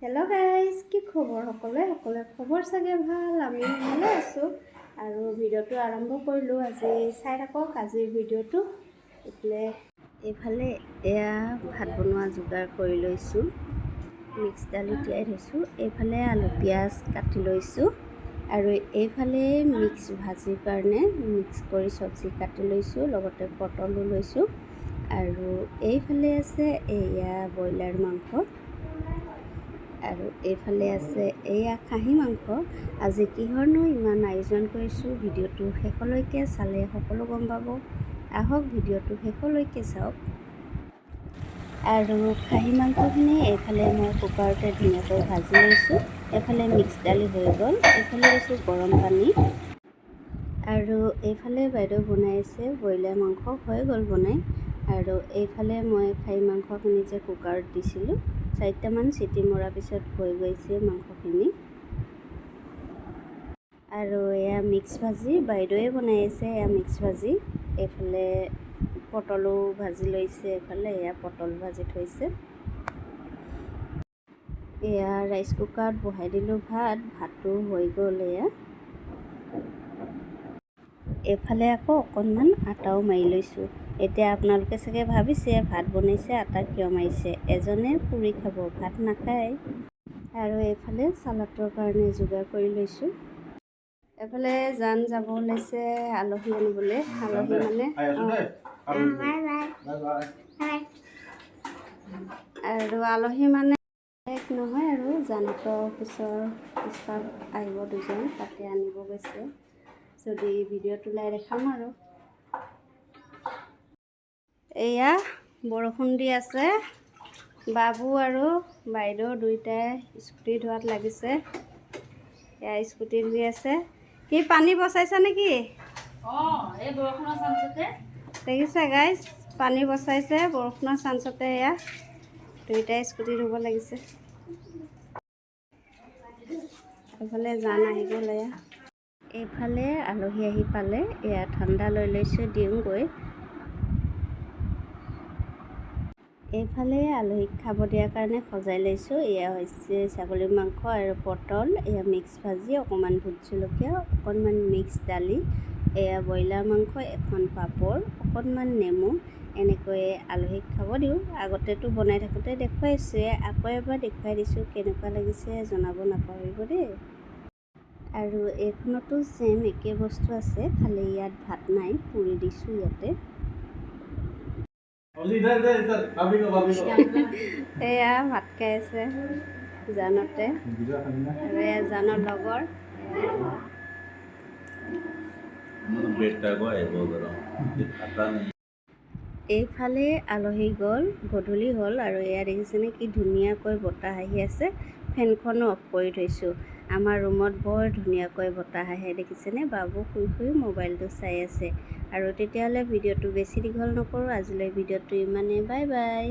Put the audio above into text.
Hello' guys, কি খবৰ সকলোৱে খবৰ চাগে ভাল। আমি ভালে আছোঁ আৰু ভিডিঅ'টো আৰম্ভ কৰিলোঁ। আজি চাই থাকক আজিৰ ভিডিঅ'টো। এইফালে এয়া ভাত বনোৱা যোগাৰ কৰি লৈছোঁ। মিক্স দালি তিয়াই থৈছোঁ। এইফালে আলু পিঁয়াজ কাটি লৈছোঁ আৰু এইফালে মিক্স ভাজিৰ কাৰণে মিক্স কৰি চব্জি কাটি লৈছোঁ, লগতে পটলো লৈছোঁ আৰু এইফালে আছে এয়া ব্ৰইলাৰ মাংস আৰু এইফালে আছে এয়া খাহী মাংস। আজি কিহৰনো ইমান আয়োজন কৰিছোঁ, ভিডিঅ'টো শেষলৈকে চালে সকলো গম পাব। আহক ভিডিঅ'টো শেষলৈকে চাওক। আৰু খাহী মাংসখিনি এইফালে মই কুকাৰতে ধুনীয়াকৈ ভাজি লৈছোঁ। এইফালে মিক্স দালি হৈ গ'ল, এইফালে লৈছোঁ গৰম পানী আৰু এইফালে বাইদেউ বনাই আছে ব্ৰইলাৰ মাংস, হৈ গ'ল বনাই। আৰু এইফালে মই খাহী মাংসখিনি যে কুকাৰত দিছিলোঁ, 4টামান চিটি মৰাৰ পিছত হৈ গৈছে মাংসখিনি। আৰু এয়া মিক্স ভাজি বাইদেৱে বনাই আছে, এয়া মিক্স ভাজি। এইফালে পটলো ভাজি লৈছে, এইফালে এয়া পটল ভাজি থৈছে। এয়া ৰাইচ কুকাৰত বহাই দিলোঁ ভাতটো হৈ গ'ল এয়া। এইফালে আকৌ অকণমান আটাও মাৰি লৈছোঁ। এতিয়া আপোনালোকে চাগে ভাবিছে ভাত বনাইছে আটা কিয় মাৰিছে, এজনে পুৰি খাব, ভাত নাখায়। আৰু এইফালে চালাডৰ কাৰণে যোগাৰ কৰি লৈছোঁ। এইফালে জান যাব ওলাইছে আলহী আনিবলৈ। আলহী মানে আৰু আলহী মানে এক নহয় আৰু জানতৰ অফিচৰ ষ্টাফ আহিব দুজন, তাতে আনিব গৈছে। যদি ভিডিঅ'টো ওলাই দেখাম আৰু। এয়া বৰষুণ দি আছে, বাবু আৰু বাইদেউ দুয়োটাই স্কুটি ধোৱাত লাগিছে। এয়া স্কুটি ধুই আছে। কি পানী বচাইছা নেকি? এই বৰষুণৰ চান্সতে দেখিছে গাইজ, পানী বচাইছে বৰষুণৰ চান্সতে। এয়া দুয়োটাই স্কুটি ধুব লাগিছে। এইফালে জান আহি গ'ল। এয়া এইফালে আলহী আহি পালে, এয়া ঠাণ্ডা লৈ লৈছোঁ দিওঁগৈ। এইফালে আলহীক খাব দিয়াৰ কাৰণে সজাই লৈছোঁ। এয়া হৈছে ছাগলী মাংস আৰু পটল, এয়া মিক্স ভাজি, অকণমান ভোট জলকীয়া, অকণমান মিক্স দালি, এয়া ব্ৰইলাৰ মাংস, এখন পাপৰ, অকণমান নেমু, এনেকৈয়ে আলহীক খাব দিওঁ। আগতেতো বনাই থাকোঁতে দেখুৱাইছোৱে, আকৌ এবাৰ দেখুৱাই দিছোঁ। কেনেকুৱা লাগিছে জনাব নাপাহৰিব দেই। আৰু এইখনতো ছেম একে বস্তু আছে, খালি ইয়াত ভাত নাই, পুৰি দিছোঁ ইয়াতে। এয়া ভাত খাই আছে জানতে, আৰু এয়া জানৰ লগৰ। এইফালে আলহী গ'ল, গধূলি হ'ল আৰু এয়া দেখিছেনে কি ধুনীয়াকৈ বতাহ আহি আছে। ফেনখনো অফ কৰি থৈছোঁ। আমাৰ ৰুমত বৰ ধুনীয়াকৈ বতাহ আহে দেখিছেনে। বাবু শুই শুই মোবাইলটো চাই আছে। আৰু তেতিয়াহ'লে ভিডিঅ'টো বেছি দীঘল নকৰোঁ, আজিলৈ ভিডিঅ'টো ইমানেই। Bye bye.